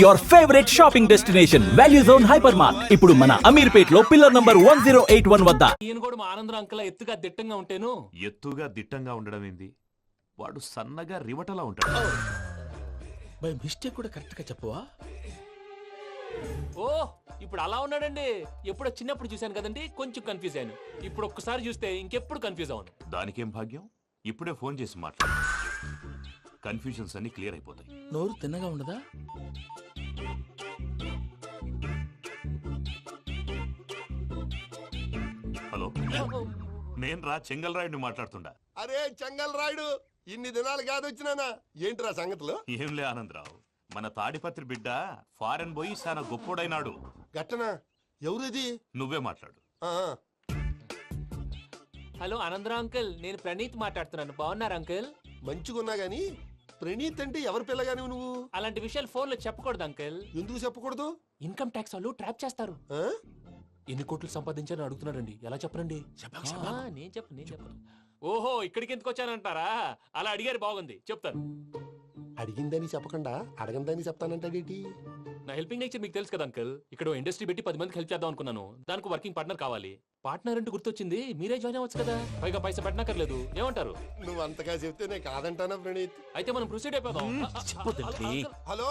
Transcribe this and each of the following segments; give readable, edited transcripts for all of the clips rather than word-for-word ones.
Your favourite shopping destination value zone hyper mart ఇప్పుడు మన అమీర్పేట్ లో పిల్లర్ నంబర్ 1081 వద్ద. ఈయన కూడా మా ఆనందరావు అంకుల్ ఎత్తుగా దిట్టంగా ఉంటాను. ఎత్తుగా దిట్టంగా ఉండడం ఏంది? వాడు సన్నగా రివటలా ఉంటాడు. బై మిస్టేక్ కూడా కరెక్ట్ గా చెప్పవా? ఓ ఇప్పుడు అలా ఉన్నాడండి. ఎప్పుడో చిన్నప్పుడు చూశాను కదండి, కొంచెం కన్ఫ్యూజ్ అయ్యాను. ఇప్పుడు ఒక్కసారి చూస్తే ఇంకెప్పుడు కన్ఫ్యూజ్ అవును. దానికేం భాగ్యం, ఇప్పుడే ఫోన్ చేసి మాట్లాడు. కన్ఫ్యూజన్స్ అన్ని క్లియర్ అయిపోతాయి. నోరు తిన్నగా ఉండదా? హలో, నేను రా చెంగల్ రాయుడిని మాట్లాడుతుండా. అరే చెంగల్ రాయుడు, ఇన్ని దినాలు కాదు వచ్చినానా? ఏంట్రా సంగతులు? ఏంలే ఆనందరావు, మన తాడిపత్రి బిడ్డ ఫారెన్ పోయి చాలా గొప్పోడైనాడు. గట్టనా? ఎవరిది? నువ్వే మాట్లాడు. హలో ఆనందరావు అంకుల్, నేను ప్రణీత్ మాట్లాడుతున్నాను. బాగున్నారు అంకుల్? మంచిగున్నా గాని ప్రణీత్ అంటే ఎవరి పిల్లగాని నువ్వు? అలాంటి విషయాలు ఫోన్ లో చెప్పకూడదు అంకుల్. ఎందుకు చెప్పకూడదు? ఇన్కమ్ ట్యాక్స్ వాళ్ళు ట్రాప్ చేస్తారు. ఆ? ఎన్ని కోట్లు సంపాదించాలని అడుగుతున్నారండి. ఎలా చెప్పరండి? నేను చెప్పను. ఓహో, ఇక్కడికి ఎందుకు వచ్చానంటారా? అలా అడిగారు, బాగుంది, చెప్తాను. అడిగిందని చెప్పకుండా అడగందని చెప్తానంటాడేటి? నా హెల్పింగ్ నేచర్ మీకు తెలుసు కదా అంకుల్. ఇక్కడ ఇండస్ట్రీ పెట్టి 10 మందికి హెల్ప్ చేద్దాం అనుకున్నాను. దానికి వర్కింగ్ పార్ట్నర్ కావాలి. పార్ట్నర్ అంటే గుర్తొచ్చింది, మీరే జాయిన్ అవ్వచ్చు కదా. పైగా పైసా పెట్టనక్కర్లేదు. ఏమంటారు? నువ్వు అంతగా చెప్తే నేను కాదంటానా ప్రణీత్? అయితే మనం ప్రొసీడ్ అయిపోదాం. హలో,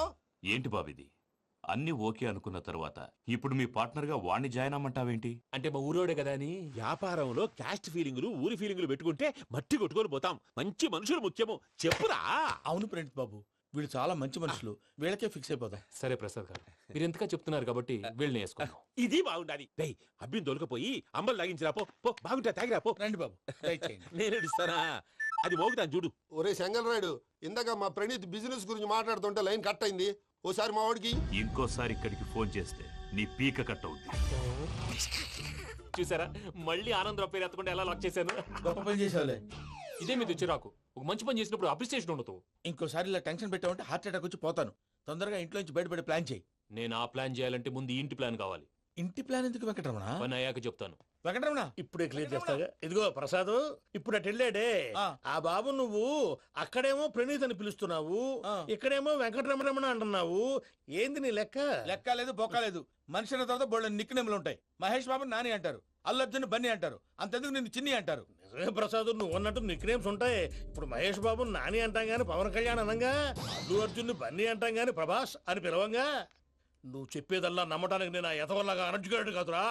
ఏంటి బాబిది? అన్ని ఓకే అనుకున్న తర్వాత ఇప్పుడు మీ పార్ట్నర్ గా వాణ్ణి జాయిన్ అమ్మంటావేంటి? అంటే మా ఊరోడే కదా అని. వ్యాపారంలో క్యాస్ట్ ఫీలింగులు, ఊరి ఫీలింగులు పెట్టుకుంటే మట్టి కొట్టుకొని పోతాం. మంచి మనుషులు ముఖ్యము. చెప్పురా. అవును ప్రణీత్ బాబు, వీళ్ళు చాలా మంచి మనుషులు. వీళ్ళకే ఫిక్స్ అయిపోదాం. సరే ప్రసాద్ గారు, మీరు ఎంతగా చెప్తున్నారు కాబట్టి వీళ్ళని వేసుకుందాం. ఇది బాగుండాలి. డై అబ్బిని దొలకపోయి అంబలు లాగించిరా పో. పో బాగుంటా, తాగిరా పో. రండి బాబు, నేను ఇస్తానా? అది మోగుతాను చూడు. ఒరే చెంగల్ రాయుడు, ఇందాక మా ప్రణీత్ బిజినెస్ గురించి మాట్లాడుతుంటే లైన్ కట్ అయింది. ఓసారి మా వాడికి ఇంకోసారి ఇక్కడికి ఫోన్ చేస్తే నీ పీక కట్ అవుద్ది. చూసారా, మళ్ళీ ఆనందరావు పేరు ఎత్తకుండా ఎలా లాక్ చేశాను. గొప్ప పని చేసావులే. ఇదే మీద చిరాకు. ఒక మంచి పని చేసినప్పుడు అప్రిసియేషన్ ఉండదు. ఇంకోసారి ఇలా టెన్షన్ పెట్టామంటే హార్ట్ అటాక్ వచ్చి పోతాను. తొందరగా ఇంట్లో నుంచి బయటపడే ప్లాన్ చేయి. నేను ఆ ప్లాన్ చేయాలంటే ముందు ఈ ఇంటి ప్లాన్ కావాలి. ఇంటి ప్లాన్ ఎందుకు వెంకటరమణ? పని అయ్యాక చెప్తాను. వెంకటరమణ ఇప్పుడే క్లియర్ చేస్తాగా. ఇదిగో ప్రసాద్, ఇప్పుడు అటు వెళ్ళాడే ఆ బాబు, నువ్వు అక్కడేమో ప్రణీత్ అని పిలుస్తున్నావు, ఇక్కడేమో వెంకటరమణ అంటున్నావు. ఏంది నీ లెక్క? లెక్క లేదు, బొక్క లేదు. మనిషి అన్న తర్వాత బోళ్ళ నిక్నెములు ఉంటాయి. మహేష్ బాబు నాని అంటారు, అల్లు అర్జున్ బన్నీ అంటారు, అంతెందుకు నిన్ను చిన్ని అంటారు. నిజమే ప్రసాద్, నువ్వు అన్నట్టు నిక్ నేమ్స్ ఉంటాయి. ఇప్పుడు మహేష్ బాబు నాని అంటాం గాని పవన్ కళ్యాణ్ అనంగా, అల్లు అర్జున్ బన్నీ అంటాం గాని ప్రభాస్ అని పిలవంగా. నువ్వు చెప్పేదల్లా నమ్మటానికి నేను ఎతవల్లాగా అనర్జుకేటెడ్ కాదురా.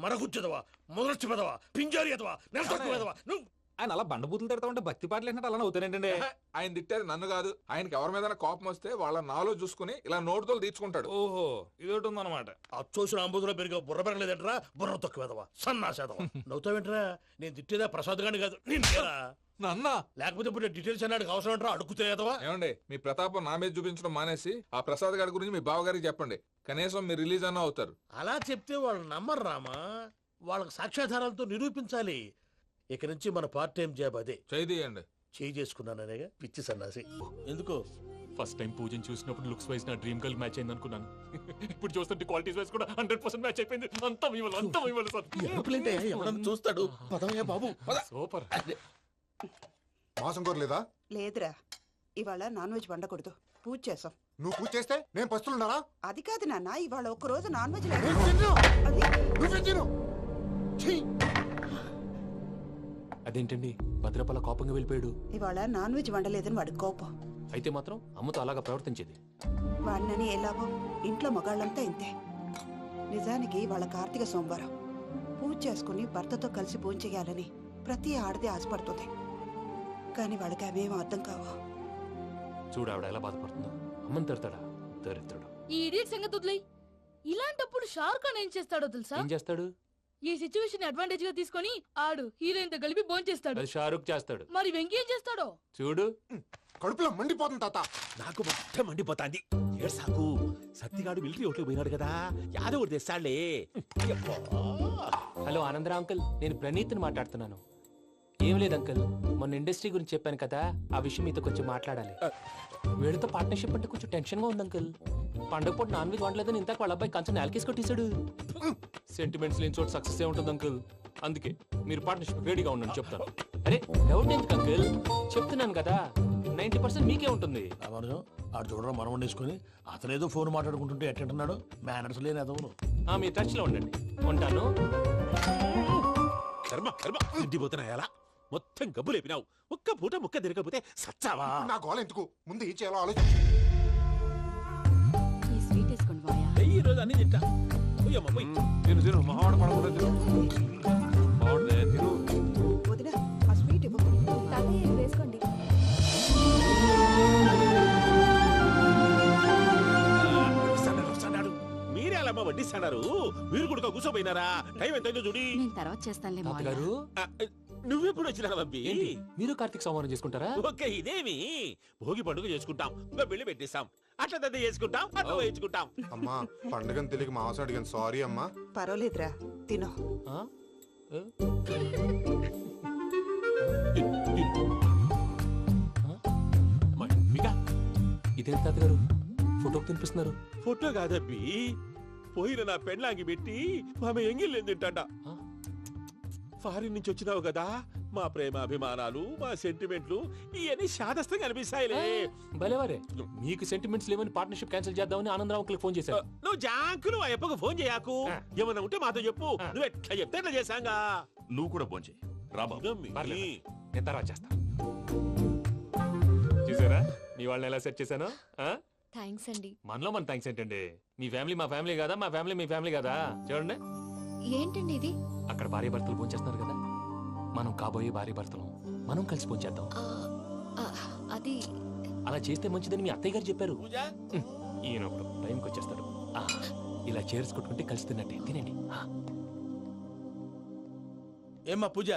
మరగుచ్చదవా, మొదలచ్చి పెదవా, పింజారి ఎదవా, నెలసొక్కుదవా నువ్వు. ఆయన అలా బండబూతులు తిడతా ఉంటే భక్తి పాటలు ఏంటంటే అలా అవుతానంటే. ఆయన తిట్టేది నన్ను కాదు, ఆయనకి ఎవరి మీద కోపం వస్తే వాళ్ళ నాలో చూసుకుని ఇలా నోటుతో తీర్చుకుంటాడు. ఓహో, ఇదొకటి ఉందన్నమాట. అచ్చోసిన అంబుధులో పెరిగే బుర్ర పెరగలేదంటరా, బుర్ర తొక్కువేదవా, సన్నాసేదవా. నవ్వుతావేంట్రా? నేను తిట్టేదా ప్రసాద్ గాని కాదు, నిన్నేరా. నన్నా లేకపోతే ఇప్పుడు డీటెయిల్స్ అన్నాడు అవసరం అంటారా? అడుగుతాయేదవా? ఏమండి, మీ ప్రతాపం నా మీద చూపించడం మానేసి ఆ ప్రసాద్ గారి గురించి మీ బావగారికి చెప్పండి. కనీసం మీరు రిలీజ్ అన్న అవుతారు. అలా చెప్తే వాళ్ళు నమ్మరు రామా. వాళ్ళకి సాక్ష్యాధారాలతో నిరూపించాలి. ఇక నుంచి మన పార్ట్ టైం జాబ్ అదే. చేయండి. చేయి చేసుకున్నాననేగా పిచ్చి సన్నాసి. ఎందుకు? ఫస్ట్ టైం పూజను చూసినప్పుడు లుక్స్ వైజ్ నా డ్రీమ్ గర్ల్ మ్యాచ్ అయింది అనుకున్నాను. ఇప్పుడు చూస్తుంటే క్వాలిటీస్ వైజ్ కూడా 100% మ్యాచ్ అయిపోయింది. అంతా ఇవ్వాలి సార్. ఎవడన్నా చూస్తాడు. పదవయ్యా బాబు, పద. సూపర్. మాసం కోరలేదా? లేదురా, ఇవాళ నాన్ వెజ్ వండకూడదు. పూజ చేసాం. నువ్వు పూజ చేస్తే నేను పస్తులున్నారా? అది కాదు నాన్న, ఇవాళ ఒక రోజు నాన్ వెజ్ అదేంటండి, భద్రపల కోపంగా వెళ్ళిపోయాడు. ఇవాళ నాన్ వెజ్ వండలేదని వాడి కోపం. అయితే మాత్రం అమ్మతో అలాగా ప్రవర్తించేది. వాడినని ఎలాగో ఇంట్లో మగాళ్ళంతా ఇంతే. నిజానికి వాళ్ళ కార్తీక సోమవారం పూజ చేసుకుని భర్తతో కలిసి పూజ చేయాలని ప్రతి ఆడది ఆశపడుతుంది. కానీ వాళ్ళకి అవేం అర్థం కావు. చూడు ఆవిడ ఎలా బాధపడుతుందో. అమ్మని తిడతాడా దరిద్రుడు. ఈ ఇడియట్ సంగతి వదిలేయ్. ఇలాంటప్పుడు షారుఖ్ ఖాన్ ఏం చేస్తాడో తెలుసా? ఏం చేస్తాడు? ఈ సిచ్యువేషన్ అడ్వాంటేజ్ గా తీసుకొని ఆడు హీరోయిన్ తో కలిపి బోన్ చేస్తాడు. అది షారుఖ్ చేస్తాడు. మరి వెంకీ ఏం చేస్తాడో చూడు. కడుపులో మండిపోతుంది తాత. నాకు మొత్తం మండిపోతాంది. ఏడ్సాకు. సత్తిగాడు మిలిటరీ ఓట్లు పోయినాడు కదా, యాదవ్ తెస్తాడులే. హలో ఆనందరావు అంకుల్, నేను ప్రణీత్ని మాట్లాడుతున్నాను. ఏం లేదు అంకుల్, మొన్న ఇండస్ట్రీ గురించి చెప్పాను కదా, ఆ విషయం మీతో కొంచెం మాట్లాడాలి. వీళ్ళతో పార్ట్నర్షిప్ అంటే కొంచెం టెన్షన్ గా ఉంది అంకుల్. పండగ పూట నాన్ వెజ్ వండలేదని ఇంతకు వాళ్ళ అబ్బాయి కంచెం నేలకేసి కొట్టేశాడు. సెంటిమెంట్స్ లేని చోట సక్సెస్ ఏ ఉంటుంది అంకుల్. అందుకే మీరు పార్ట్నర్షిప్ రెడీగా ఉండండి, చెప్తాను. అరే డౌట్ ఎందుకు అంకుల్, చెప్తున్నాను కదా, 90% మీకే ఉంటుంది. ఆడు చూడడం మనం వండేసుకొని అతనేదో ఫోన్ మాట్లాడుకుంటుంటే ఎట్టంటున్నాడు మేనర్స్ లేని అదవును. మీ టచ్ లో ఉండండి. ఉంటాను. కర్మ కర్మ తిండిపోతున్నాయలా మొత్తం గబ్బు లేపినావు. ఒక్క పూట ముక్క తిరగకపోతే సచ్చావా? నా గోల ఎందుకు ముందు ఏం చేయాలో ఆలోచించు. ఈ స్వీట్ వేసుకోండి మాయా. ఈ రోజు అన్ని తింటా. పోయమ్మ, పోయ్. తిను మహావాడ పడకుండా తిను. బాగుండే తిను. వదిన ఆ స్వీట్ ఇవ్వు. వేసుకోండి. వస్తాడు. మీరే అలా వడ్డిస్తాడారు. మీరు కూడా కూర్చోపోయినారా? టైం ఎంతైందో చూడి. నేను తర్వాత చేస్తానులే మాయా. తాతగారు నువ్వెప్పుడు వచ్చినా అబ్బి? ఏంటి మీరు కార్తీక్ సంహారం చేసుకుంటారా? ఓకే, ఇదేమి భోగి పండుగ చేసుకుంటాం, ఇంకా పెళ్లి పెట్టేస్తాం, అట్లా దద్ద చేసుకుంటాం, అట్లా వేయించుకుంటాం. అమ్మా పండుగని తెలియక మావస అడిగాను, సారీ అమ్మా. పర్వాలేదురా తినో. ఆ? ఏ? ఇదేంటి తాతగారు ఫోటోకి తినిపిస్తున్నారు? ఫోటో కాదబ్బి, పోయిన నా పెళ్ళాంగి పెట్టి ఆమె ఎంగిల్లేం తింటాడ. ఫారిన్ నుంచి వచ్చినావు కదా, మా ప్రేమ అభిమానాలు, మా సెంటిమెంట్లు ఇవన్నీ శాదస్తంగా అనిపిస్తాయిలే. భలేవారే, మీకు సెంటిమెంట్స్ లేవని పార్ట్నర్షిప్ క్యాన్సిల్ చేద్దామని ఆనందరావు అంకుల్ ఫోన్ చేశారు. నువ్వు జాంకులు ఆ అప్పకు ఫోన్ చేయకు. ఏమన్నా ఉంటే మాతో చెప్పు. నువ్వు ఎట్లా చెప్తే ఎట్లా చేశాంగా. నువ్వు కూడా భోంచే రా బాబు. పర్లేదు, నేను తర్వాత చేస్తా. చూసారా మీ వాళ్ళని ఎలా సెట్ చేశాను? థ్యాంక్స్ అండి. మనలో మన థ్యాంక్స్ ఏంటండి? మీ ఫ్యామిలీ మా ఫ్యామిలీ కదా, మా ఫ్యామిలీ మీ ఫ్యామిలీ కదా. చూడండి, ఏంటండి ఇది? అక్కడ భార్య భర్తలు భోంచేస్తున్నారు కదా, మనం కాబోయే భార్య భర్తలు మనం కలిసి భోంచేద్దాం. అది అలా చేస్తే మంచిదని మీ అత్తయ్య గారు చెప్పారు. ఈయన ఒకడు టైంకి వచ్చేస్తాడు. ఇలా చేర్స్ కొట్టుకుంటే కలిసి తిన్నట్టే. తినండి. ఏమ్మా పూజ,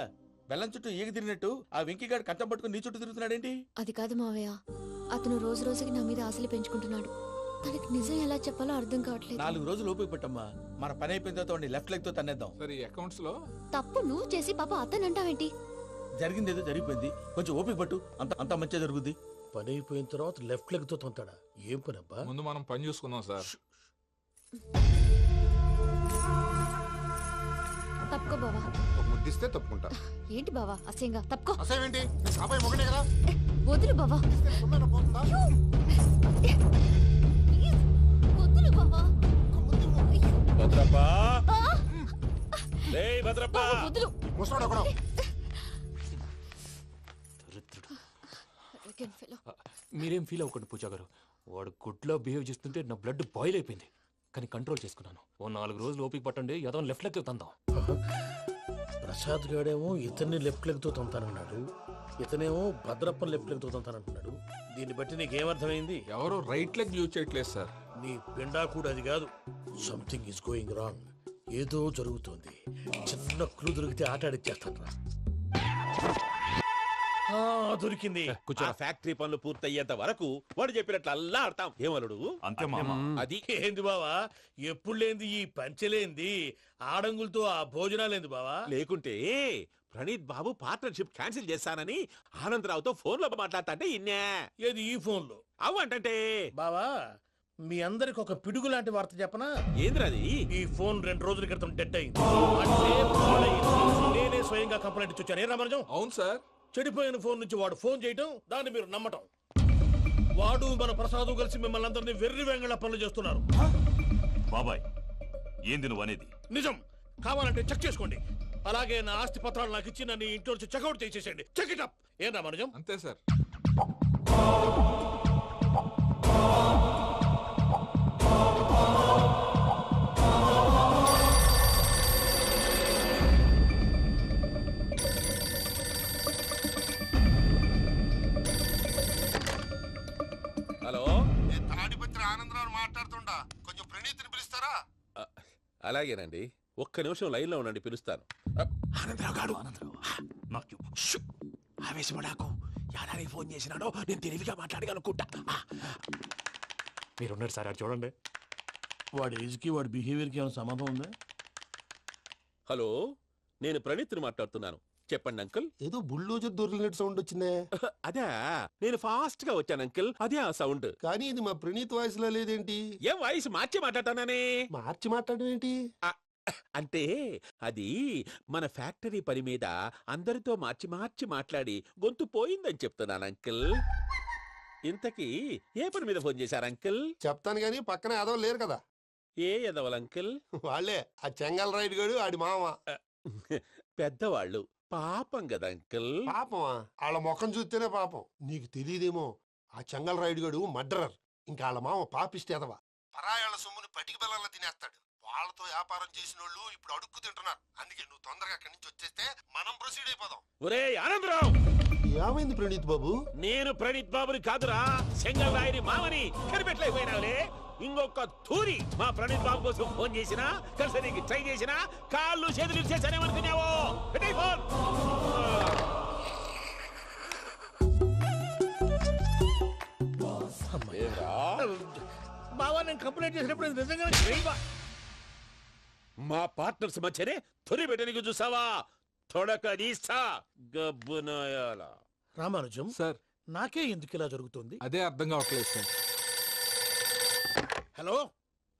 బెల్లం చుట్టూ ఈగ తిరిగినట్టు ఆ వెంకీగాడు కంటం పట్టుకుని నీ చుట్టూ తిరుగుతున్నాడేంటి? అది కాదు మావయ్య, అతను రోజు రోజుకి నా మీద ఆశలు పెంచుకుంటున్నాడు. తనకి నిజం ఎలా చెప్పాలో అర్థం కావట్లేదు. 4 రోజులు ఓపిక పట్టమ్మా, మన పని అయిపోయిన తర్వాత లెఫ్ట్ లెగ్ తో తన్నేద్దాం. సరే అకౌంట్స్ లో తప్పు నువ్వు చేసి పాప అతను అంటావేంటి? జరిగింది ఏదో జరిగిపోయింది, కొంచెం ఓపిక పట్టు, అంత మంచిగా జరుగుద్ది. పని అయిపోయిన తర్వాత లెఫ్ట్ లెగ్ తో తొంతాడా? ఏం పని అబ్బా? ముందు మనం పని చూసుకుందాం సార్. తప్పుకో బావా. ఒక ముద్దిస్తే తప్పుకుంటా. ఏంటి బావా అసహ్యంగా? తప్పుకో. అసేమేంటి, నీ కాబోయే మొగనే కదా. వదులు బావా. ఇస్తే సొమ్మేనా పోతుందా? ప్లీజ్, వదులు బావా. భద్రప్పా, లేయ్ భద్రప్పా. బావా, వదులు. ముసలోడు ఒకడు. Arrogant fellow. మీరేం ఫీల్ అవ్వకండి పూజా గారు. వాడు గుడ్లో బిహేవ్ చేస్తుంటే నా బ్లడ్ బాయిల్ అయిపోయింది, కానీ కంట్రోల్ చేసుకున్నాను. ఓ 4 రోజులు ఓపిక పట్టండి, ఏదో లెఫ్ట్ లెక్క తందాం. ప్రసాద్ గాడేమో ఇతన్ని లెఫ్ట్ లెగ్ తో తొంతానన్నాడు, ఇతనేమో భద్రప్పని లెఫ్ట్ లెగ్ తో తొంతానంటున్నాడు. దీన్ని బట్టి నీకేమర్థమైంది? ఎవరు రైట్ లెగ్ యూజ్ చేయట్లేదు సార్. నీ పిండా కూడా అది కాదు. Something is going wrong. ఏదో జరుగుతోంది. చిన్న క్లూ దొరికితే ఆట ఆడిచ్చేస్తాను రా. దొరికింది. ఆ ఫ్యాక్టరీ పనులు పూర్తయ్యేంత వరకు వాడు చెప్పినట్లు అల్లా ఆడతాం. ఏమలుడు? అంతే మామ. అది ఏంది బావా, ఎప్పుడు లేంది ఈ పంచలేంది, ఆడంగులతో ఆ భోజనాలేంది బావా? లేకుంటే ప్రణీత్ బాబు పార్ట్నర్షిప్ క్యాన్సిల్ చేస్తానని ఆనందరావుతో ఫోన్ లో మాట్లాడతా ఇన్నే. ఏది ఈ ఫోన్ లో? అవ్వంటే బావా, మీ అందరికి ఒక పిడుగు లాంటి వార్త చెప్పనా? ఏంద్రది? ఈ ఫోన్ 2 రోజుల క్రితం డెడ్ అయింది. అంటే పాడైంది. నేనే స్వయంగా కంప్లైంట్ ఇచ్చాను. ఏ రామరాజం? అవును సార్. చెడిపోయిన ఫోన్ నుంచి వాడు ఫోన్ చేయటం, దాన్ని మీరు నమ్మటం. వాడు మన ప్రసాదు కలిసి మిమ్మల్ని అందరినీ వెర్రి వెంగళ పనులు చేస్తున్నారు. బాబాయ్, ఏంది నువ్వు అనేది? నిజం. కావాలంటే చెక్ చేసుకోండి. అలాగే నా ఆస్తి పత్రాలు నాకు ఇచ్చి నన్ను ఇంట్లో నుంచి చెక్అౌట్ చేసేసండి. Check it up. ఏం రామరాజం? అంతే సార్. హలో, నేను తాడిపత్రి ఆనందరావు మాట్లాడుతుండా, కొంచెం ప్రణీతిని పిలుస్తారా? అలాగేనండి, ఒక్క నిమిషం లైన్ లో ఉండండి, పిలుస్తాను. ఆనందరావు గాడు. నాకు ఆవేశపడాకు. యాదారి ఫోన్ చేసినాడో నేను తెలివిగా మాట్లాడగలనుకుంటా. మీరున్నారు సార్, అది చూడండి. వాడి ఏజ్కి వాడి బిహేవియర్కి ఏమైనా సంబంధం ఉందా? హలో, నేను ప్రణీత్ని మాట్లాడుతున్నాను. చెప్పండి అంకుల్. ఏదో బుల్డోజర్ దొరికినట్టు సౌండ్ వచ్చిందే. అదే, నేను ఫాస్ట్ గా వచ్చాను అంకుల్, అదే ఆ సౌండ్. కానీ ఇది మా ప్రణీత్ వాయిస్ లో లేదేంటి? ఏ వాయిస్ మార్చి మాట్లాడతానే? మార్చి మాట్లాడడం ఏంటి? అంటే అది మన ఫ్యాక్టరీ పని మీద అందరితో మార్చి మార్చి మాట్లాడి గొంతు పోయిందని చెప్తున్నాను అంకుల్. ఇంతకీ ఏ పని మీద ఫోన్ చేశారు అంకిల్? చెప్తాను గాని పక్కన ఏదో లేరు కదా. ఏ ఎదవల్ అంకిల్? వాళ్ళే ఆ చెంగల్ రైడ్ గడు ఆడి మామ. పెద్దవాళ్ళు పాపం కదా అంకిల్. పాపమా? వాళ్ళ ముఖం చూస్తేనే పాపం. నీకు తెలియదేమో, ఆ చెంగల్ రైడ్ గడు మర్డరర్. ఇంకా వాళ్ళ మామ పాపిస్తేదవా. పరాయాళ్ళ సొమ్ముని పటికి బెల్లంలో తినేస్తాడు. వాళ్ళతో వ్యాపారం చేసిన వాళ్ళు ఇప్పుడు అడుక్కు తింటున్నారు. అందుకే నువ్వు తొందరగా అక్కడి నుంచి వచ్చేస్తే మనం ప్రొసీడ్ అయిపోదాం. ఒరే ఆనందరావు, ఏమైంది ప్రణీత్ బాబు? నేను ప్రణీత్ బాబుని కాదురా, సెంగల్ రాయని మామని. కనిపెట్టలేకపోయినావులే. ఇంకొక తూరి మా ప్రణీత్ బాబు కోసం ఫోన్ చేసినా, కలిసి నీకు ట్రై చేసినా, కాళ్ళు చేతులు ఇచ్చేసానేమనుకున్నావు. పెట్టేయ్ ఫోన్. బావా నేను కంప్లైంట్ చేసినప్పుడు ఇది నిజంగానే చేయవా? మా పార్ట్నర్స్ మధ్యనే తొలి పెట్టడానికి చూసావా? తొడక నీస్తా గబ్బునాయాల. రామానుజం సార్ నాకే ఎందుకు ఇలా జరుగుతుంది? అదే అర్థం కావట్లేదు సార్. హలో,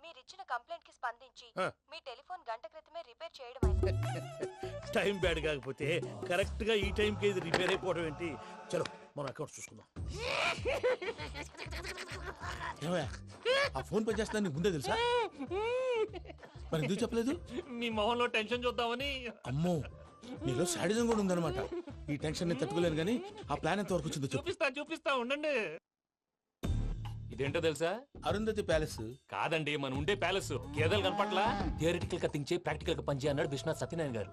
మీరిచ్చిన కంప్లైంట్ కి స్పందించి ఆ. మీ టెలిఫోన్ గంట క్రితమే రిపేర్ చేయడం టైం బ్యాడ్ కాకపోతే కరెక్ట్ గా ఈ టైంకి ఇది రిపేర్ అయిపోవడం ఏంటి? చలో మన అకౌంట్ చూసుకుందాం. ఏమయ్య, ఆ ఫోన్ పని చేస్తున్నా నీకు ముందే తెలుసా? మరి ఎందుకు చెప్పలేదు? మీ మొహంలో టెన్షన్ చూద్దామని. అమ్మో, నీలో శాడిజం కూడా ఉందన్నమాట. ఈ టెన్షన్ నేను తట్టుకోలేను కానీ ఆ ప్లాన్ ఎంత వరకు వచ్చిందో చెప్పు. చూపిస్తా ఉండండి. ఇదేంటో తెలుసా? అరుంధతి ప్యాలెస్. కాదండి, మన ఉండే ప్యాలెస్. గేదెలు కనపట్లా? థియరిటికల్ గా థింక్ చేయి, ప్రాక్టికల్ గా పనిచేయి అన్నాడు విశ్వనాథ్ సత్యనారాయణ గారు.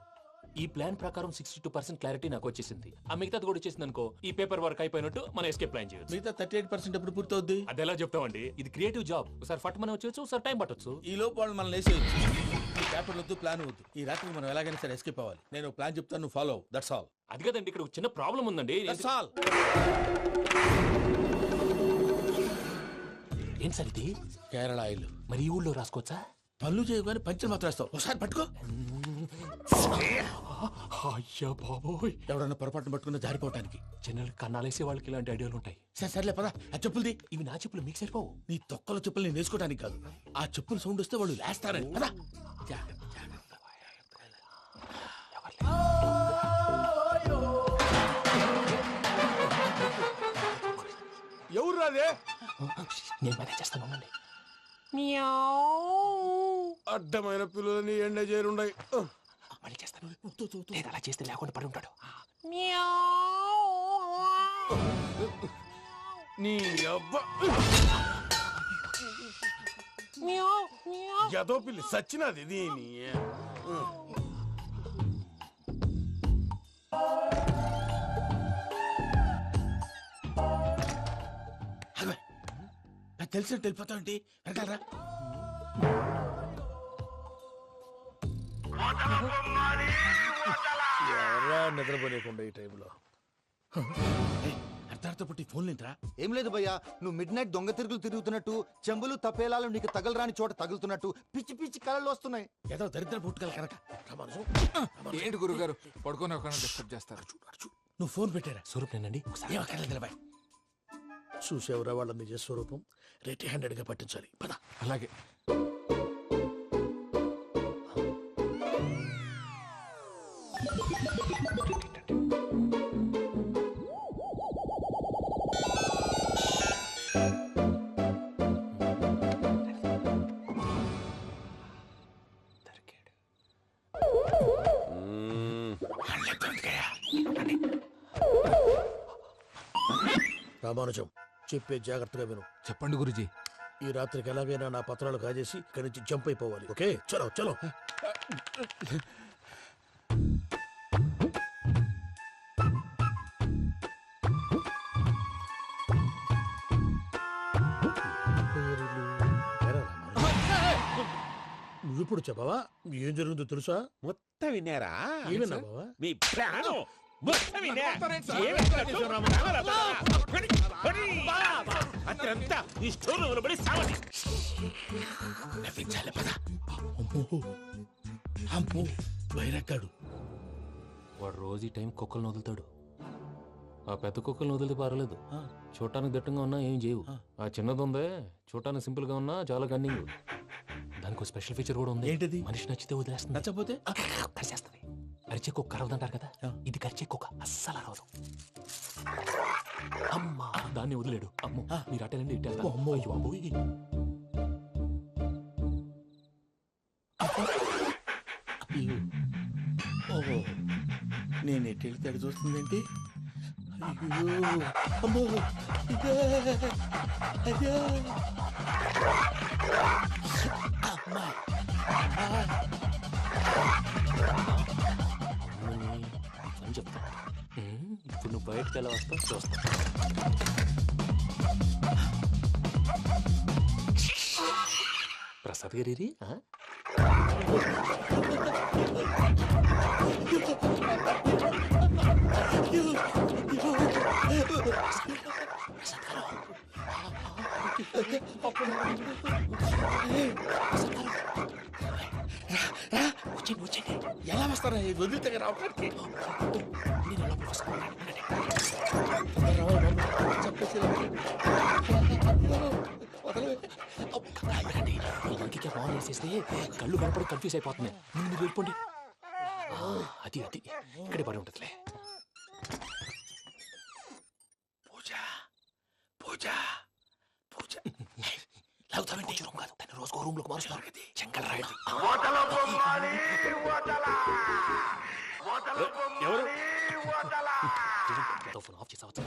ఈ ప్లాన్ ప్రకారం 62% క్లారిటీ నాకు వచ్చేసింది. ఆ మిగతాది కూడా వచ్చేసింది అనుకో, ఈ పేపర్ వర్క్ అయిపోయినట్టు మనం ఎస్కేప్ ప్లాన్ చేయొచ్చు. మిగతా 38% ఎప్పుడు పూర్తవుద్ది? అది ఎలా చెప్తామండి? ఇది క్రియేటివ్ జాబ్. ఒకసారి ఫట్ మనం వచ్చేచ్చు, ఒకసారి టైం పట్టొచ్చు. ఈ లోపు వాళ్ళు మనం లేసేయచ్చు. ఈ పేపర్ వద్దు, ప్లాన్ వద్దు. ఈ రాత్రికి మనం ఎలాగైనా సరే ఎస్కేప్ అవ్వాలి. నేను ప్లాన్ చెప్తాను, నువ్వు ఫాలో. That's all. అది కదండి, ఇక్కడ ఒక చిన్న ప్రాబ్లం ఉందండి. That's all. ఏం సార్ ఇది? కేరళ ఆయిల్. మరి ఈ ఊళ్ళో రాసుకోవచ్చా? పళ్ళు చేయగానే పంచర్ మాత్రం వేస్తావు. ఒకసారి పట్టుకో. అయ్యా బాబోయ్, ఎవడన్నా పొరపాటున పట్టుకున్న జారిపోవటానికి. జనరల్ కన్నాలేసే వాళ్ళకి ఇలాంటి ఐడియాలు ఉంటాయి. సర్లే పదా, ఆ చెప్పులది. ఇవి నా చెప్పులు, మీకు సరిపోవు. నీ తొక్కల చెప్పులు నేను వేసుకోవడానికి కాదు, ఆ చెప్పులు సౌండ్ వస్తే వాళ్ళు లేస్తారని. పదా. ఎవరు రాదే? నేను మేనేజ్ చేస్తాను, ఉండండి. అడ్డమైన పిల్లలని ఎండ చేరుండయి. మళ్ళీ చేస్తాను. లేదు, అలా చేస్తే లేకుండా పడి ఉంటాడు. నీ అవ్వ ఎదో పిల్లి సచ్చినది దీని. నాకు తెలిసినట్టు వెళ్ళిపోతావేంటి? వెనకాలరా. ఎవరా నిద్రపోలేకుండా ఈ టైంలో? అర్ధార్థ పుట్టి ఫోన్ లేంట్రా? ఏం లేదు భయ్యా, నువ్వు మిడ్ నైట్ దొంగ తిరుగులు తిరుగుతున్నట్టు, చెంబులు తపేలాలు నీకు తగలరాని చోట తగులుతున్నట్టు పిచ్చి పిచ్చి కళలు వస్తున్నాయి. ఏదో దరిద్ర పుట్టుకల కనుక. ఏంటి గురుగారు పడుకొని ఒక డిస్టర్బ్ చేస్తారు? నువ్వు ఫోన్ పెట్టారా? స్వరూప్ నేనండి. నిలబాయ్. చూసేవరా వాళ్ళ నిజ స్వరూపం. రెట్టి హ్యాండెడ్ గా పట్టించాలి. పద. అలాగే. రామానుజం, చెప్పే జాగ్రత్తగా విను. చెప్పండి గురుజీ. ఈ రాత్రికి ఎలాగైనా నా పత్రాలు కాజేసి ఇక్కడి నుంచి జంప్ అయిపోవాలి. ఓకే, చలో చలో. నువ్విప్పుడు చెప్పవా? ఏం జరుగుతుందో తెలుసా? మొత్తం విన్నారా? ఏమన్నా బావా? మీ ప్లాన్ మొత్తం విన్నా. అతనంతా ఈ స్టోర్ రూమ్ లో పడి సావండి. నవ్వించాలి. పద. అమ్మో అమ్మో, వైరక్కాడు. వాడు రోజు ఈ టైం కుక్కలను వదులుతాడు. ఆ పెద్ద కుక్కలను వదిలితే పర్వాలేదు, చూడటానికి దట్టంగా ఉన్నా ఏం చేయవు. ఆ చిన్నది ఉందే, చూడటానికి సింపుల్ గా ఉన్నా చాలా కన్నింగ్. దానికి స్పెషల్ ఫీచర్ కూడా ఉంది. ఏంటిది? మనిషి నచ్చితే వదిలేస్తుంది, నచ్చపోతే కరిచేస్తుంది. అరిచే కుక్క అరవదంటారు కదా, ఇది కరిచే కుక్క అస్సలు అరవదు. అమ్మా దాన్ని వదిలేడు. అమ్మో మీరు అటెండి ఇటు వెళ్తారు. అమ్మో అయ్యో అబ్బోయ్. ఓహో నేను ఎటు వెళ్తే అటు చూస్తుందేంటి? అయ్యో అమ్మో అయ్యో అమ్మా అని చెప్తా. ఇప్పుడు నువ్వు బయటకు ఎలా వస్తావు చూస్తా. ప్రసాద్ గారి ఎలా వస్తారా వదిలితే రావడానికి? ఇంకే బాగా వేసేస్తే కళ్ళు కనపడి కన్ఫ్యూజ్ అయిపోతున్నాయి. మీరు వెళ్ళిపోండి. అది అది ఇక్కడే పడి ఉంటుందిలే. పూజ పూజ పూజ లాగుతామంటే రూమ్ కాదు, తను రోజుకో రూమ్ లోకి మారుస్తున్నారు కదా. చెంగల్ రాయుడు ఎవరు? ఫోన్ ఆఫ్ చేసావచ్చు.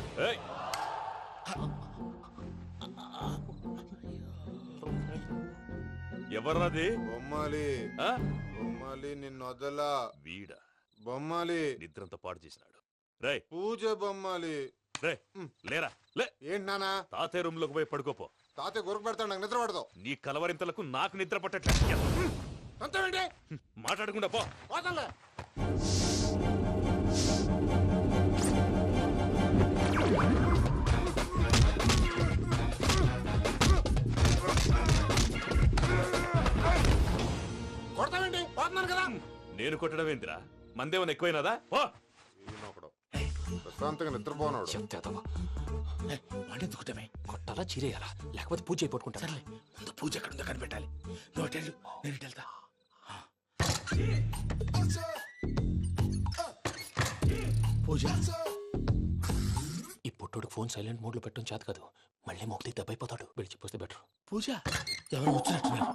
ఎవర్రాది? బొమ్మాలి బొమ్మాలి నిన్ను వదలా. వీడ బొమ్మాలి నిద్రంతా పాడు చేసినాడు. రే పూజ బొమ్మాలి. రే లేరా లే. ఏంటి నానా? తాతయ్య రూమ్ లోకి పోయి పడుకోపో. తాతయ్య గొరకు పెడతాడు, నాకు నిద్ర పడతావు. నీ కలవరింతలకు నాకు నిద్ర పట్టట్లేదు. అంతేంటి మాట్లాడకుండా పో. పోతాలే. కొడతావేంటి? పోతున్నాను కదా. నేను కొట్టడం ఏంటిరా? మందేమన్నా ఎక్కువైనదా? పో. ప్రశాంతంగా నిద్రపోనాడు. చెప్తావా వాడెందుకుంటామే? కొట్టాలా చీరేయాలా లేకపోతే పూజ అయిపోట్టుకుంటా. సర్లే ముందు పూజ ఎక్కడ ఉందో కనిపెట్టాలి. నువ్వు వెళ్ళు, నేను ఇటు వెళ్తా. పూజ ఈ పొట్టుడికి ఫోన్ సైలెంట్ మోడ్ లో పెట్టడం చేత కాదు. మళ్ళీ మొక్కి దెబ్బైపోతాడు. విడిచిపోతే బెటర్. పూజ ఎవరు వచ్చినట్టున్నారు?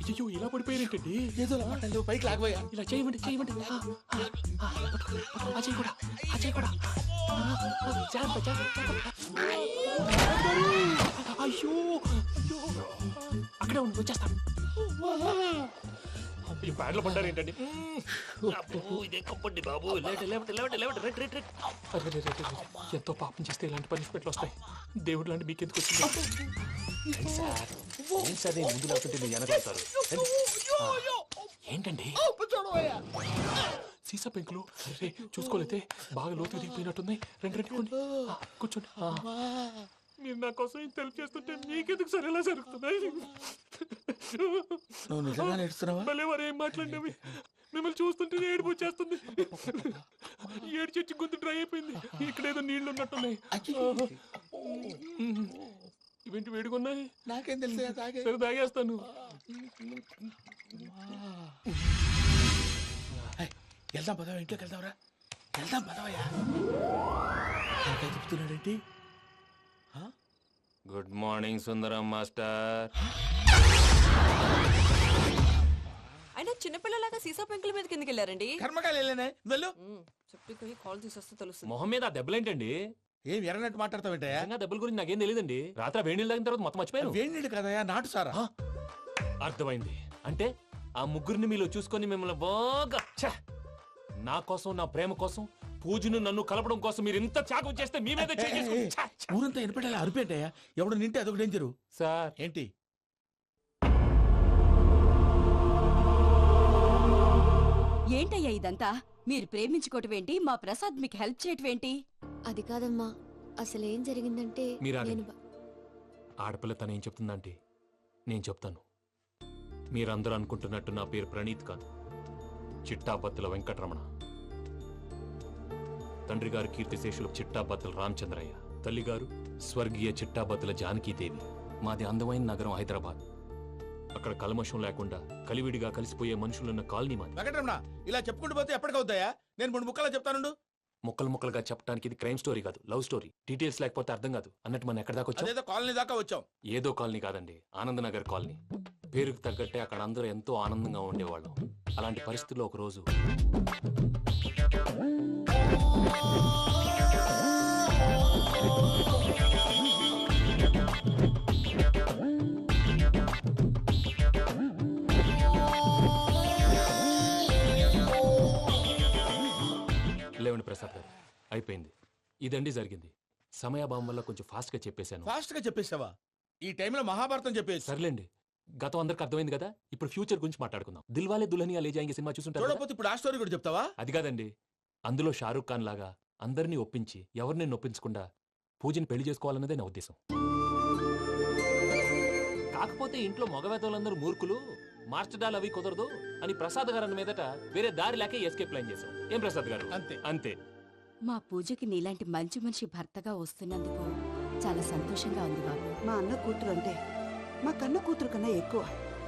అయ్యో ఇలా పడిపోయారేంటండి? ఏదో మాట్లాడలేవు, పైకి లాగబోయా. ఇలా చేయమండి చేయమండి. అజయ్ కూడా అజయ్ కూడా అయ్యో అయ్యో అక్కడే ఉండి వచ్చేస్తాను. ఈ బ్యాగ్ లో పడ్డారు ఏంటండి? ఎంతో పాపం చేస్తే ఇలాంటి పనిష్మెంట్లు వస్తాయి. దేవుడు లాంటి మీకెందుకు వచ్చింది? సార్ ముందు లేకుంటే మీరు వెనకాడతారు. ఏంటండి సీసా పెంకులు? రే చూసుకోలేతే బాగా లోతు దిగిపోయినట్టున్నాయి. రెండు రెండు కూర్చోండి. మీరు నా కోసం ఇంత హెల్ప్ చేస్తుంటే మీకెందుకు సరే ఎలా జరుగుతున్నాయి? నువ్వు నిజంగా నేర్చుతున్నావా? మళ్ళీ వారు ఏం మాట్లాడినవి? మిమ్మల్ని చూస్తుంటే ఏడుపు వచ్చేస్తుంది. ఏడు చెట్టు గొంతు డ్రై అయిపోయింది. ఇక్కడ ఏదో నీళ్లు ఉన్నట్టున్నాయి. ఇవేంటి వేడుకున్నాయి? నాకేం తెలుసు, సరే తాగేస్తాను. వెళ్దాం పదవా, ఇంట్లోకి వెళ్దాంరా. వెళ్దాం పదవయ్యా. నాకై చెప్తున్నాడేంటి? గుడ్ మార్నింగ్ సుందరం మాస్టర్. అయినా చిన్నపిల్లలాగా సీసా పెంకుల మీద కిందకి వెళ్ళారండి. కర్మకాయలు వెళ్ళానే వెళ్ళు. చెప్పి కాల్ తీసేస్తే తెలుస్తుంది. మొహం మీద ఆ దెబ్బలేంటండి? ఏం ఎర్రనట్టు మాట్లాడతావేంటయా? దెబ్బల గురించి నాకేం తెలియదండి. రాత్రి వేడి నీళ్ళు తాగిన తర్వాత మొత్తం మర్చిపోయాను. వేడి నీళ్ళు కదయా, నాటు సారా. అర్థమైంది. అంటే ఆ ముగ్గురిని మీలో చూసుకొని మిమ్మల్ని బాగా నా కోసం, నా ప్రేమ కోసం, పూజను నన్ను కలపడం కోసం మీరు ఇంత త్యాగం చేస్తే మీ మీద ఊరంతా ఎనపెట్టాలి. అరిపేంటయ్యా, ఎవడు నింటే అదొక డేంజరు. సార్ ఏంటి? ఏంటయ్యా ఇదంతా? మీరు ప్రేమించుకోవటం ఏంటి? మా ప్రసాద్ మీకు హెల్ప్ చేయటం ఏంటి? అది కాదమ్మా, అసలు ఏం జరిగిందంటే ఆడపిల్ల తను ఏం చెప్తుందంటే నేను చెప్తాను. మీరందరూ అనుకుంటున్నట్టు నా పేరు ప్రణీత్ కాదు, చిట్టాబత్తుల వెంకటరమణ. తండ్రి గారు కీర్తిశేషులు చిట్టాబత్తుల రామచంద్రయ్య, తల్లిగారు స్వర్గీయ చిట్టాబత్తుల జానకీదేవి. మాది అందమైన నగరం హైదరాబాద్. అక్కడ కల్మషం లేకుండా కలివిడిగా కలిసిపోయే మనుషులున్న కాలనీ మాది. వెంకటరమణ ఇలా చెప్పుకుంటూ పోతే ఎప్పటికవుతాయా? నేను 3 ముక్కలా చెప్తానుండు. ముక్కలు ముక్కలుగా చెప్పడానికి ఇది క్రైమ్ స్టోరీ కాదు, లవ్ స్టోరీ. డీటెయిల్స్ లేకపోతే అర్థం కాదు. అన్నట్టు మనం ఎక్కడ దాకా వచ్చాం? అదేదో కాలనీ దాకా వచ్చాం. ఏదో కాలనీ కాదండి, ఆనందనగర్ కాలనీ. పేరుకు తగ్గట్టే అక్కడ అందరూ ఎంతో ఆనందంగా ఉండేవాళ్ళం. అలాంటి పరిస్థితుల్లో ఒక రోజు లేవండి ప్రసాద్ గారు, అయిపోయింది. ఇదండి జరిగింది. సమయాభావం వల్ల కొంచెం ఫాస్ట్ గా చెప్పేశాను. ఫాస్ట్ గా చెప్పేసావా? ఈ టైంలో మహాభారతం చెప్పేసి. సర్లేండి, గతం అందరికి అర్థమైంది కదా. ఇప్పుడు ఫ్యూచర్ గురించి మాట్లాడుకుందాం. దిల్వాలే దుల్హనియా లే జాయేంగే సినిమా చూసుంటారు కదా? చూడకపోతే ఇప్పుడు ఆ స్టోరీ కూడా చెప్తావా? అది కాదండి, అందులో షారూక్ ఖాన్ లాగా అందరినీ ఒప్పించి ఎవరిని నొప్పించకుండా పూజని పెళ్లి చేసుకోవాలన్నదే నా ఉద్దేశం. కాకపోతే ఇంట్లో మగవేతలందరూ మూర్ఖులు, మార్చడాలు అవి కుదరదు అని ప్రసాద్ గారు అన్న మీదట వేరే దారి లేక ఎస్కేప్ ప్లాన్ చేశాం. ఏం ప్రసాద్ గారు? అంతే అంతే. మా పూజకి నీలాంటి మంచి మనిషి భర్తగా వస్తున్నందుకు చాలా సంతోషంగా ఉంది బాబు. మా అన్న కూతురు అంటే మా కన్న కూతురు కన్నా ఎక్కువ.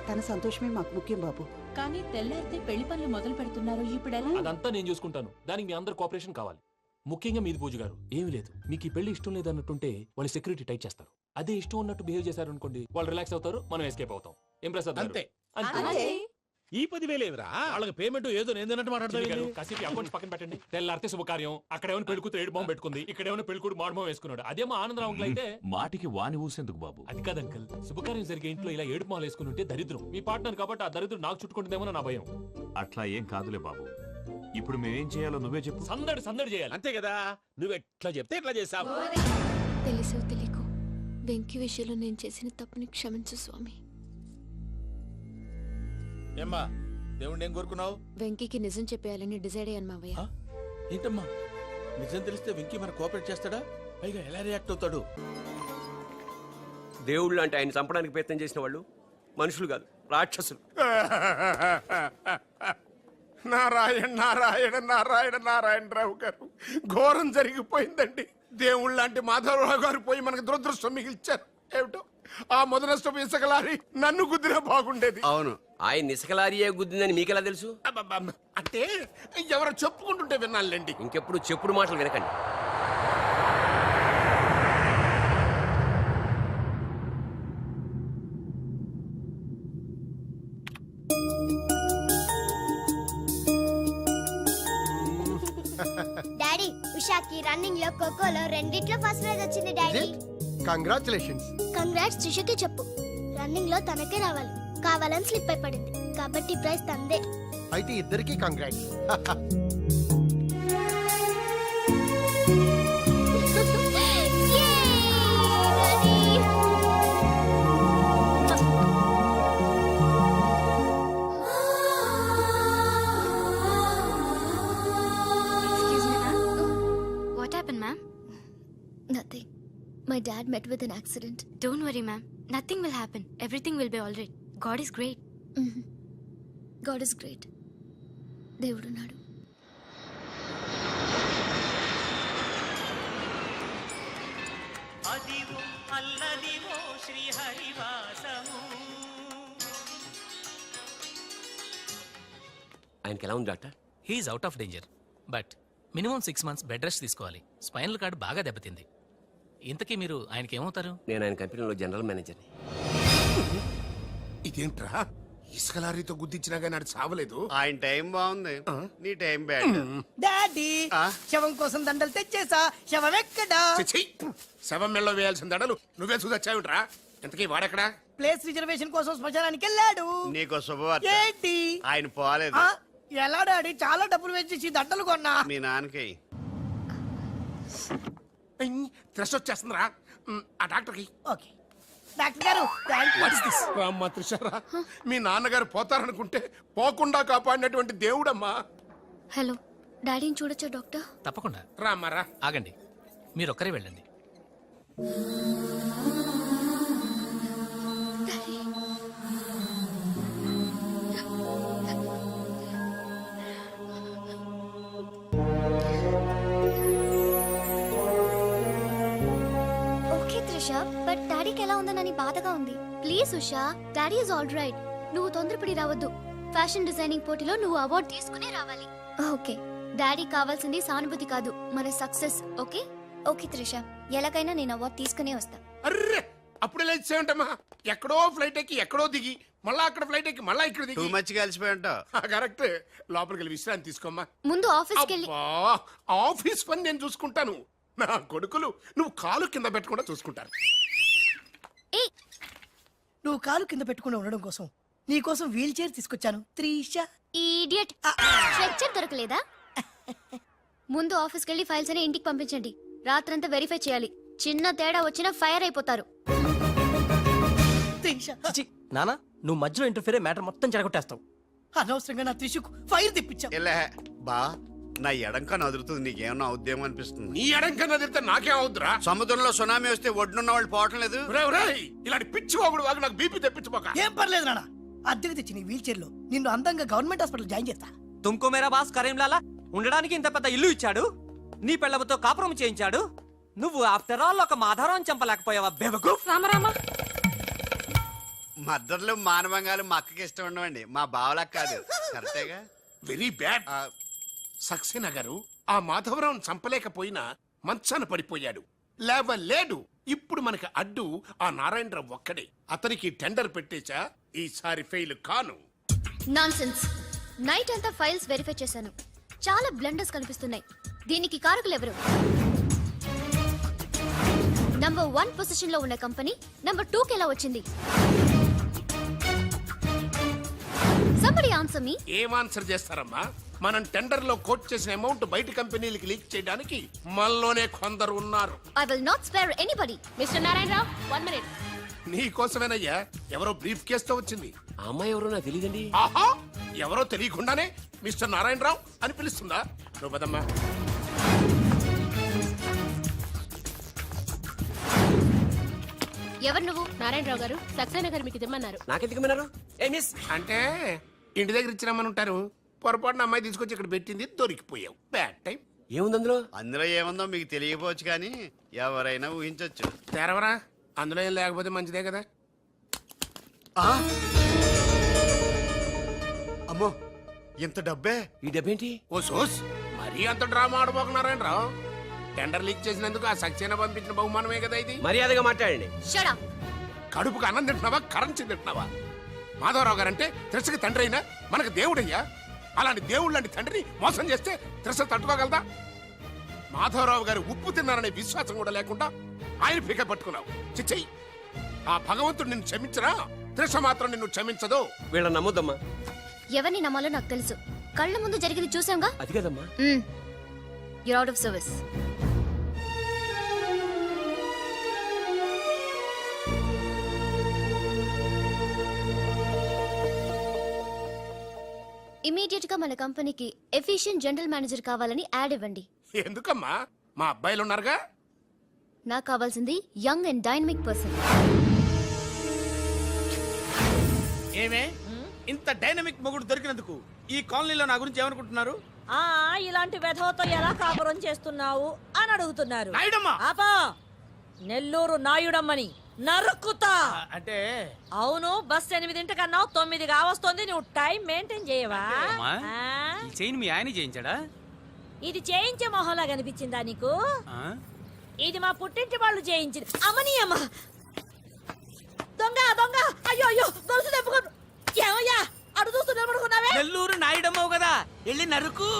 తన సంతోషమే మాకు ముఖ్యం బాబు. కానీ తెల్లారితే పెళ్లి పనులు మొదలు పెడుతున్నారు, ఇప్పుడెలా? అదంతా నేను చూసుకుంటాను. దానికి మీ అందరు కోఆపరేషన్ కావాలి. ముఖ్యంగా మీది పూజ గారు. ఏమీ లేదు, మీకు ఈ పెళ్లి ఇష్టం లేదన్నట్టుంటే వాళ్ళు సెక్యూరిటీ టైట్ చేస్తారు. అదే ఇష్టం ఉన్నట్టు బిహేవ్ చేశారు అనుకోండి, వాళ్ళు రిలాక్స్ అవుతారు, మనం ఎస్కేప్ అవుతాం. ఏం ప్రసాద్ గారు? అంతే. అంతే. ఈ 10,000 ఏమిరా? వాళ్ళకి పేమెంట్ ఏదో నేందన్నట్టు చిన్ని గారు, మాట్లాడతాను. కాసేపు అకౌంట్స్ పక్కన పెట్టండి. తెల్లారితే శుభకార్యం. అక్కడేమైనా పెళ్లికూతురు ఏడు బాంబు పెట్టుకుంది, ఇక్కడేమైనా పెళ్లికూడు మాడు బాంబు వేసుకున్నాడు. అదేమో ఆనందరావు అంకుల్ అయితే మాటికి వాని ఊసేందుకు బాబు? అది కాదు అంకుల్, శుభకార్యం జరిగే ఇంట్లో ఇలా ఏడు మాలు వేసుకుని ఉంటే దరిద్రం. మీ పార్ట్నర్ కాబట్టి ఆ దరిద్రం నాకు చుట్టుకుంటుందేమో నా భయం. అట్లా ఏం కాదులే బాబు. ఇప్పుడు మేమేం చేయాలో నువ్వే చెప్పు. సందడి సందడి చేయాలి. అంతే కదా, నువ్వు ఎట్లా చెప్తే ఎట్లా చేసావు. తెలుసో తెలియకో వెంకీ విషయంలో నేను చేసిన తప్పుని క్షమించు స్వామి. ఏమ్మా దేవుణ్ణి ఏం కోరుకున్నావు? వెంకీకి నిజం చెప్పేయాలని డిసైడ్ అయ్యాను మావయ్య. ఏంటమ్మా నిజం తెలిస్తే వెంకీ మన కోఆపరేట్ చేస్తాడా? పైగా ఎలా రియాక్ట్ అవుతాడు? దేవుళ్ళు అంటే ఆయన చంపడానికి ప్రయత్నం చేసిన వాళ్ళు మనుషులు కాదు, రాక్షసులు. నారాయణ నారాయణ నారాయణ నారాయణరావు గారు, ఘోరం జరిగిపోయిందండి. దేవుళ్ళు లాంటి మాధవరావు గారు పోయి మనకు దురదృష్టం మిగిల్చారు. ఏమిటో ఆ మొదనష్టం ఇసుకలారి నన్ను గుద్దినా బాగుండేది. అవును, ఆయన ఇసుకలారియే గుద్దిందని మీకెలా తెలుసు? అబ్బబ్బబ్బ. అంటే ఎవరో చెప్పుకుంటుంటే విన్నానులేండి. ఇంకెప్పుడు చెప్పుడు మాటలు వినకండి. డాడీ, ఉషాకి రన్నింగ్ లో ఖోఖోలో రెండిట్లో ఫస్ట్ ప్రైజ్ వచ్చింది డాడీ. కంగ్రాచులేషన్స్. కంగ్రాట్స్ సుషకి చెప్పు. రన్నింగ్ లో తనకే రావాలి, కావాలని స్లిప్ అయి పడింది కాబట్టి ప్రైజ్ తందే. అయితే ఇద్దరికి congrats. What happened, ma'am? Nothing. My dad met with an accident. Don't worry, ma'am. Nothing will happen. Everything will be all right. God is great. God is great. దేవుడున్నాడు. ఆయనకి ఎలా ఉంది doctor? He's out of danger, but minimum 6 months bed rest తీసుకోవాలి. Spinal cord బాగా దెబ్బతింది. ఇంతకీ మీరు ఆయనకి ఏమవుతారు? నేను ఆయన కంపెనీలో జనరల్ మేనేజర్ని. ఇదేంట్రా, ఇసుక లారీతో గుద్దించినా కానీ అది సావలేదు. ఆయన టైం బాగుంది, నీ టైం బ్యాడ్. డాడీ, శవం కోసం దండలు తెచ్చేసా. శవం ఎక్కడా? చిచ్చి, శవం మెల్లో వేయాల్సిన దడలు నువ్వే చూసొచ్చావుట్రా. ఇంతకీ వాడెక్కడా? ప్లేస్ రిజర్వేషన్ కోసం శ్మశానానికి వెళ్ళాడు. నీకో శుభవార్త. ఏంటి? ఆయన పోలేదు. ఎలా డాడీ? చాలా డబ్బులు వేసేసి దండలు కొన్నా. మీ నాన్నకి త్రెస్ వచ్చేస్తుందిరా. ఆ డాక్టర్కి. ఓకే డాక్టర్ గారు, అమ్మా త్రిషారా, మీ నాన్నగారు పోతారనుకుంటే పోకుండా కాపాడినటువంటి దేవుడమ్మా. హలో, డాడీని చూడొచ్చా డాక్టర్? తప్పకుండా రామ్మారా. ఆగండి, మీరు ఒక్కరే వెళ్ళండి. ఓకే త్రిష, బట్ డాడీకి ఎలా ఉందనని బాధగా ఉంది. Please Usha, daddy is all right. నువ్వు తొందరపడి రావద్దు. ఫ్యాషన్ డిజైనింగ్ పోటీలో నువ్వు అవార్డు తీసుకునే రావాలి. ఓకే. డాడీ కావాల్సింది సానుభూతి కాదు, మన సక్సెస్. ఓకే ఓకే త్రిష, ఎలాగైనా నేను అవార్డు తీసుకునే వస్తా. అర్రే అప్పుడే లేచేమంటమ్మా, ఎక్కడో ఫ్లైట్ ఎక్కి ఎక్కడో దిగి మళ్ళా అక్కడ ఫ్లైట్ ఎక్కి మళ్ళా ఇక్కడ దిగి మంచిగా కలిసిపోయి కరెక్ట్. లోపలికి వెళ్ళి విశ్రాంతి తీసుకోమ్మా. ముందు ఆఫీస్కి వెళ్ళి. అబ్బా, ఆఫీస్ పని నేను చూసుకుంటాను. నా కొడుకులు నువ్వు కాలు కింద పెట్టకుండా చూసుకుంటారు. నువ్వు కాలు కింద పెట్టుకుని ఉండడం కోసం నీ కోసం వీల్ చైర్ తీసుకొచ్చాను త్రిష. ఈడియట్, స్ట్రెచ్చర్ దొరకలేదా? ముందు ఆఫీస్కి వెళ్ళి ఫైల్స్ అని ఇంటికి పంపించండి. రాత్రంతా వెరిఫై చేయాలి. చిన్న తేడా వచ్చినా ఫైర్ అయిపోతారు. నానా నువ్వు మధ్యలో ఇంటర్ఫీర్ మ్యాటర్ మొత్తం చెడగొట్టేస్తావు. అనవసరంగా నా త్రిషకు ఫైర్ తెప్పించావు. బా నా ఎడంకా నదురుతుంది, నీకేమన్నా అవుద్దేమో అనిపిస్తుంది. నీ ఎడంకన్నా నదిరితే నాకేం అవుద్దురా? సముద్రంలో సునామీ వస్తే ఒడ్డున్న వాళ్ళు పోవటం లేదు. ఇలాంటి పిచ్చి వాగుడు వాగు నాకు బీపీ తెప్పించుకోక. ఏం పర్లేదు నాన్న, అద్దెకి తెచ్చి నీ వీల్ చైర్ లో నిన్ను అందంగా గవర్నమెంట్ హాస్పిటల్ జాయిన్ చేస్తా. తుమ్కో మేరా బాస్ కరీంలాలా ఉండడానికి ఇంత పెద్ద ఇల్లు ఇచ్చాడు, నీ పిల్లలతో కాపురం చేయించాడు. నువ్వు ఆఫ్టర్ ఆల్ ఒక మాధారం చంపలేకపోయావా బేవకు? రామరామా, మద్దతులు మానవంగాలు మా అక్కకి ఇష్టం ఉండవండి, మా బావలకు కాదు. కరెక్టేగా? Very bad. సక్సేనా గారు ఆ మాధవరావు చంపలేకపోయినా మంచాన పడిపోయాడు, లేవలేడు. ఇప్పుడు మనకి అడ్డు ఆ నారాయణరావు ఒక్కడే. అతనికి టెండర్ పెట్టేచా, ఈసారి ఫెయిల్ కాను. నాన్సెన్స్. నైట్ అంతా ఫైల్స్ వెరిఫై చేశాను. చాలా బ్లండర్స్ కనిపిస్తున్నాయి. దీనికి కారకులు ఎవరు? నంబర్ 1 పొజిషన్ లో ఉన్న కంపెనీ నంబర్ 2 కి ఎలా వచ్చింది? Somebody answer me. ఏం ఆన్సర్ చేస్తారమ్మా? మనం టెండర్ లో కోట్ చేసిన అమౌంట్ బయట కంపెనీలకి లీక్ చేయడానికి మనలోనే కొందరు ఉన్నారు. I will not spare anybody. Mr. Narayanrao, 1 minute. నీ కోసమేనయ్యా. ఎవరో బ్రీఫ్ కేసుతో వచ్చింది. ఆ అమ్మాయి ఎవరో నాకు తెలియదండి. ఆహా, ఎవరో తెలియకుండానే మిస్టర్ నారాయణరావు అని పిలుస్తుందా? నువ్వు పదమ్మా. ఎవరు నువ్వు? నారాయణరావు గారు సక్సేనా గారు మీకు ఇమ్మన్నారు. నాకెందుకు విన్నారు? ఏ మిస్ అంటే ఇంటి దగ్గర ఇచ్చినామని ఉంటారు. పొరపాటున అమ్మాయి తీసుకొచ్చి ఇక్కడ పెట్టింది, దొరికిపోయావు. Bad time. ఏముంది అందులో? అందులో ఏముందో మీకు తెలియకపోవచ్చు, కానీ ఎవరైనా ఊహించొచ్చు. తెరవరా, అందులో ఏం లేకపోతే మంచిదే కదా. అమ్మో, ఇంత డబ్బే? ఈ డబ్బేంటి? ఓ సోస్, మరీ అంత డ్రామా ఆడబోకున్నారాయణ రావు. టెండర్ లీక్ చేసినందుకు ఆ సక్సేనా పంపించిన బహుమానమే కదా ఇది. మర్యాదగా మాట్లాడండి. Shut up. కడుపుకు అన్నం తింటున్నావా, కరెన్సీ తింటున్నావా? మాధవరావు గారంటే త్రిషకి తండ్రి అయినా మనకు దేవుడయ్యా. అలాంటి దేవుడు లాంటి తండ్రిని మోసం చేస్తే త్రిష తట్టుకోగలదా? మాధవరావు గారు ఉప్పు తిన్నారనే విశ్వాసం కూడా లేకుండా ఆయన పీక పట్టుకున్నావు. చిచ్చయ్యి, ఆ భగవంతుడు నిన్ను క్షమించరా? త్రిష మాత్రం నిన్ను క్షమించదు. వీళ్ళ నమ్మొద్దమ్మా. ఎవరిని నమ్మాలో నాకు తెలుసు. కళ్ళ ముందు జరిగింది చూసాంగా. అది కదమ్మా. You're out of service. Immediate గా మన కంపెనీకి ఎఫిషియెంట్ జనరల్ మేనేజర్ కావాలని యాడ్ ఇవ్వండి. ఎందుకమ్మా? మా అబ్బాయిలు ఉన్నారుగా. నాకు కావాల్సింది యంగ్ అండ్ డైనమిక్ పర్సన్. ఏమే ఇంత డైనమిక్ మొగుడు దొరికినందుకు ఈ కాలనీలో నా గురించి ఏమనుకుంటున్నారు? ఇలాంటి వెధవతో ఎలా కాపురం చేస్తున్నావు అని అడుగుతున్నారు. నాయుడమ్మా! ఆపా! నెల్లూరు నాయుడమ్మని నరుక్కుతా. అంటే అవును, బస్ 8:00 9 కావస్తుంది. నువ్వు టైం మెయింటైన్ చేయవా? ఈ చైన్ మీ ఆయన చేయించాడా? ఇది చేయించే మొహంలా కనిపించిందా నీకు? ఇది మా పుట్టింటి వాళ్ళు చేయించింది. అమ్మని అమ్మ దొంగ దొంగ! అయ్యో అయ్యో, గొలుసు తెప్పుకో. ఏమయ్యా అడు చూస్తూ నిలబడుకున్నావే? నెల్లూరు నాయుడమ్మవు కదా, వెళ్ళి నరుకు.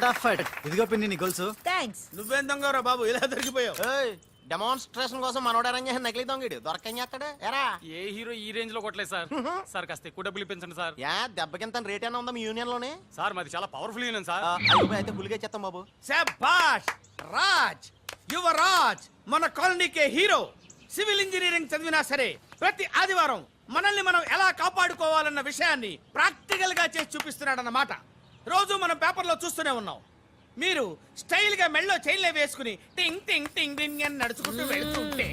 ఫటాఫట్ ఇదిగో పిన్ని నీ గొలుసు. థ్యాంక్స్. నువ్వేం దొంగరా బాబు ఇలా దొరికిపోయావు? డెమాన్స్ట్రేషన్ కోసం మనోడు అరేంజ్ చేసిన నకిలీ దొంగడు దొరకం చేస్తాడు ఎరా? ఏ హీరో ఈ రేంజ్ లో కొట్టలేదు సార్. సార్ కాస్త ఎక్కువ డబ్బులు ఇప్పించండి సార్. యా దెబ్బకింత రేట్ అయినా ఉందా మీ యూనియన్ లోనే? సార్ మాది చాలా పవర్ఫుల్ యూనియన్ సార్. అయితే గులిగా చేస్తాం బాబు. శభాష్ రాజ్, యువరాజ్, మన కాలనీకే హీరో. సివిల్ ఇంజనీరింగ్ చదివినా సరే ప్రతి ఆదివారం మనల్ని మనం ఎలా కాపాడుకోవాలన్న విషయాన్ని ప్రాక్టికల్ గా చేసి చూపిస్తున్నాడన్నమాట. రోజు మనం పేపర్లో చూస్తూనే ఉన్నాం. మీరు స్టైల్ గా మెళ్ళో చైన్లే వేసుకుని టింగ్ టింగ్ టింగ్ టింగ్ అని నడుచుకుంటూ వెళ్తుంటే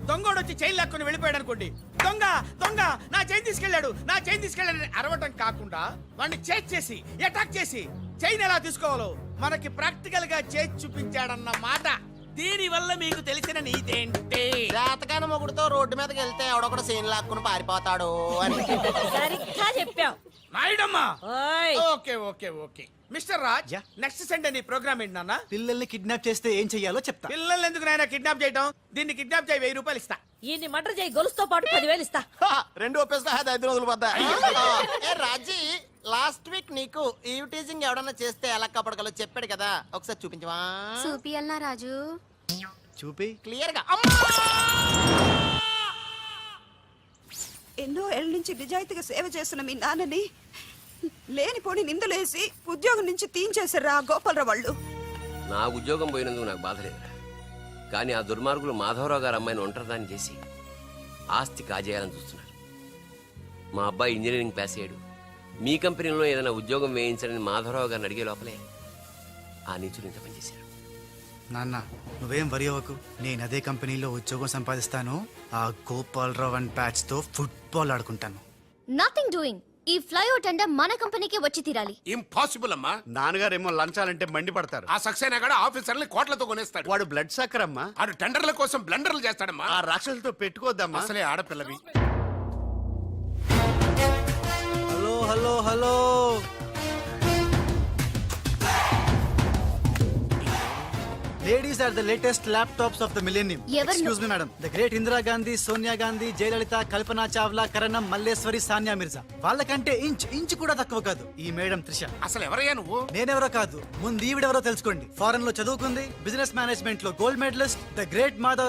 దొంగోడు వచ్చి చైన్ లాక్కుని వెళ్ళిపోయాడు అనుకోండి. దొంగ దొంగ నా చైన్ తీసుకెళ్ళాడు, నా చైన్ తీసుకెళ్ళాడని అరవటం కాకుండా వాడిని చేజ్ చేసి అటాక్ చేసి చైన్ ఎలా తీసుకోవాలో మనకి ప్రాక్టికల్ గా చేసి చూపించాడన్న మాట. దీని వల్ల మీకు తెలిసిన నీతేంటి? జాతకాన మొగుడుతో రోడ్డు మీదకి వెళ్తే ఎవడొకడు సీన్ లాక్కుని పారిపోతాడు అని. సరిగ్గా చెప్పావు నాయుడమ్మా. ఓయ్. Okay okay okay mister Raj, next Sunday నీ ప్రోగ్రామ్ ఏంటి నాన్న? పిల్లల్ని కిడ్నాప్ చేస్తే ఏం చెయ్యాలో చెప్తా. పిల్లల్ని ఎందుకు నాయన కిడ్నాప్ చేయటం? దీన్ని కిడ్నాప్ చేయి, 1000 రూపాయలు ఇస్తా. ఈయన్ని మటర్ చేయి, గొలుసుతో పాటు 10,000 ఇస్తా. రెండు ఒప్పేస్తా 5 రోజులు పడ్డా. ఏ రాజీ, లాస్ట్ వీక్ నీకు ఈ టీజింగ్ ఎవడన్నా చేస్తే ఎలా కాపాడగలో చెప్పాడు కదా, ఒకసారి చూపించవా? చూపియల్నా రాజు? చూపి క్లియర్ గా. ఎన్నో ఏళ్ళ నుంచి నిజాయితీగా సేవ చేస్తున్న మీ నాన్నని లేనిపోని నిందలేసి ఉద్యోగం నుంచి తీయించేశారు ఆ గోపాలరావు వాళ్ళు. నా ఉద్యోగం పోయినందుకు నాకు బాధ లేదురా, కానీ ఆ దుర్మార్గులు మాధవరావు గారు అమ్మాయిని ఒంటరిదాన్ని చేసి ఆస్తి కాజేయాలని చూస్తున్నారు. మా అబ్బాయి ఇంజనీరింగ్ పాస్ అయ్యాడు, మీ కంపెనీలో ఏదైనా ఉద్యోగం వేయించాలని మాధవరావు గారిని అడిగే లోపలే ఆ నీచులు ఇంత పనిచేశారు. నాన్న నువ్వేం వరి అవ్వకు, నేను అదే కంపెనీలో ఉద్యోగం సంపాదిస్తాను. ఆ గోపాలరావు అండ్ బ్యాచ్ తో ఫుట్బాల్ ఆడుకుంటాను. Nothing doing. ఈ ఫ్లైఓవర్ టెండర్ మన కంపెనీకే వచ్చి తీరాలి. ఇంపాసిబుల్ అమ్మా. నాన్నగారేమో లంచాలంటే మండి పడతారు. ఆ సక్సేనా కూడా ఆఫీసర్ని కోట్లతో కొనేస్తాడు. వాడు బ్లడ్ సక్కర్ అమ్మా. ఆడు టెండర్ల కోసం బ్లండర్లు చేస్తాడమ్మా. ఆ రాక్షసులతో పెట్టుకోద్దమ్మా. అసలే ఆడపిల్లవి. Hello hello hello, Ladies are the latest laptops of the millennium. Excuse me, madam. The great Indira Gandhi, Sonia Gandhi, Jayalalitha, Kalpana Chawla, Karanam, Malleswari, Sania Mirza. వాళ్ళకంటే ఇంచ్ కూడా తక్కువ కాదు ఈ మేడం త్రిష. అసలు ఎవరయ్యా నువ్వు? నేనెవరో కాదు, ముందు ఈవిడెవరో తెలుసుకోండి. ఫారెన్ లో చదువుకుంది, బిజినెస్ మేనేజ్మెంట్ లో gold medalist, the great Madhavarao